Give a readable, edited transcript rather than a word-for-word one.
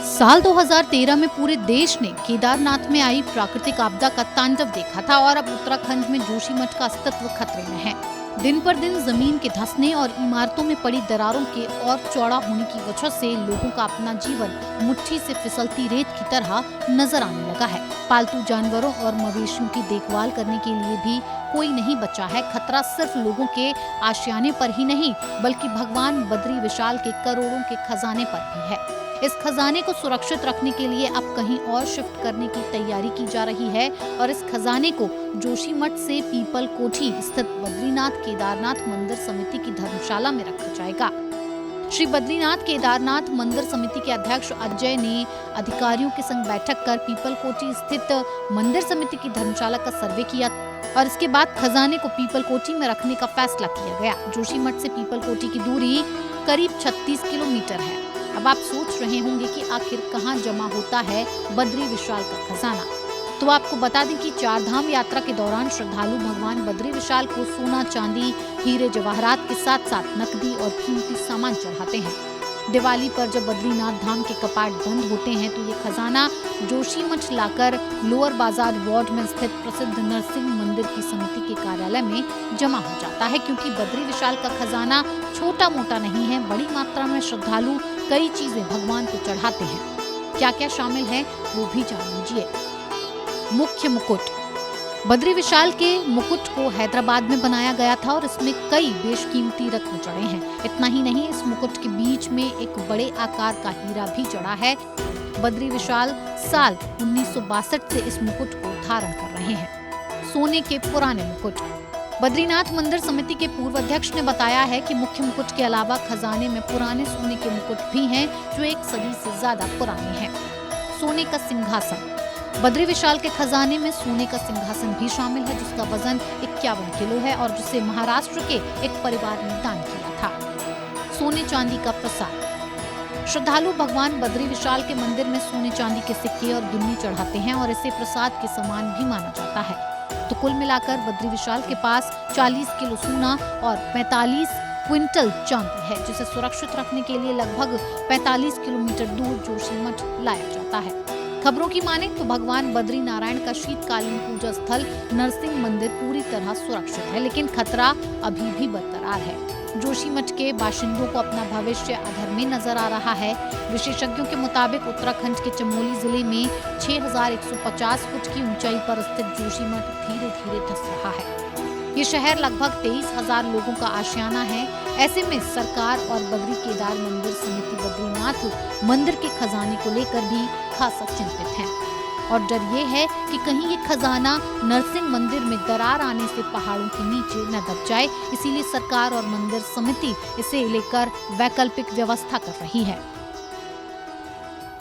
साल 2013 में पूरे देश ने केदारनाथ में आई प्राकृतिक आपदा का तांडव देखा था और अब उत्तराखंड में जोशीमठ का अस्तित्व खतरे में है। दिन पर दिन जमीन के धंसने और इमारतों में पड़ी दरारों के और चौड़ा होने की वजह से लोगों का अपना जीवन मुट्ठी से फिसलती रेत की तरह नजर आने लगा है। पालतू जानवरों और मवेशियों की देखभाल करने के लिए भी कोई नहीं बचा है। खतरा सिर्फ लोगों के आशियाने पर ही नहीं बल्कि भगवान बद्री विशाल के करोड़ों के खजाने पर भी है। इस खजाने को सुरक्षित रखने के लिए अब कहीं और शिफ्ट करने की तैयारी की जा रही है और इस खजाने को जोशीमठ से पीपल कोठी स्थित बद्रीनाथ केदारनाथ मंदिर समिति की धर्मशाला में रखा जाएगा। श्री बद्रीनाथ केदारनाथ मंदिर समिति के अध्यक्ष अजय ने अधिकारियों के संग बैठक कर पीपल कोठी स्थित मंदिर समिति की धर्मशाला का सर्वे किया और इसके बाद खजाने को पीपल कोठी में रखने का फैसला किया गया। जोशीमठ से पीपल कोठी की दूरी करीब 36 किलोमीटर है। अब आप सोच रहे होंगे कि आखिर कहाँ जमा होता है बद्री विशाल का खजाना। तो आपको बता दें कि चार धाम यात्रा के दौरान श्रद्धालु भगवान बद्री विशाल को सोना, चांदी, हीरे जवाहरात के साथ साथ नकदी और कीमती सामान चढ़ाते हैं। दिवाली पर जब बद्रीनाथ धाम के कपाट बंद होते हैं तो ये खजाना जोशीमठ लाकर लोअर बाजार वार्ड में स्थित प्रसिद्ध नरसिंह मंदिर की समिति के कार्यालय में जमा हो जाता है। क्योंकि बद्री विशाल का खजाना छोटा मोटा नहीं है, बड़ी मात्रा में श्रद्धालु कई चीजें भगवान को चढ़ाते हैं। क्या क्या शामिल है वो भी जान लीजिए। मुख्य मुकुट। बद्री विशाल के मुकुट को हैदराबाद में बनाया गया था और इसमें कई बेशकीमती रत्न चढ़े हैं। इतना ही नहीं, इस मुकुट के बीच में एक बड़े आकार का हीरा भी जड़ा है। बद्री विशाल साल 1962 से इस मुकुट को धारण कर रहे हैं। सोने के पुराने मुकुट। बद्रीनाथ मंदिर समिति के पूर्व अध्यक्ष ने बताया है कि मुख्य मुकुट के अलावा खजाने में पुराने सोने के मुकुट भी हैं जो 1 सदी से ज्यादा पुराने हैं। सोने का सिंहासन। बद्री विशाल के खजाने में सोने का सिंहासन भी शामिल है जिसका वजन 51 किलो है और जिसे महाराष्ट्र के एक परिवार ने दान किया था। सोने चांदी का प्रसाद। श्रद्धालु भगवान बद्री विशाल के मंदिर में सोने चांदी के सिक्के और गिन्नी चढ़ाते हैं और इसे प्रसाद के समान भी माना जाता है। तो कुल मिलाकर बद्री विशाल के पास 40 किलो सोना और 45 क्विंटल चांदी है जिसे सुरक्षित रखने के लिए लगभग 45 किलोमीटर दूर जोशीमठ लाया जाता है। खबरों की माने तो भगवान बद्री नारायण का शीतकालीन पूजा स्थल नरसिंह मंदिर पूरी तरह सुरक्षित है, लेकिन खतरा अभी भी बरकरार है। जोशीमठ के बाशिंदों को अपना भविष्य अधर में नजर आ रहा है। विशेषज्ञों के मुताबिक उत्तराखंड के चमोली जिले में 6150 फुट की ऊंचाई पर स्थित जोशीमठ धीरे धीरे धंस रहा है। ये शहर लगभग 23,000 लोगों का आशियाना है। ऐसे में सरकार और बद्री केदार मंदिर समिति बद्रीनाथ मंदिर के खजाने को लेकर भी खासा चिंतित है और डर ये है कि कहीं ये खजाना नरसिंह मंदिर में दरार आने से पहाड़ों के नीचे न दब जाए। इसीलिए सरकार और मंदिर समिति इसे लेकर वैकल्पिक व्यवस्था कर रही है।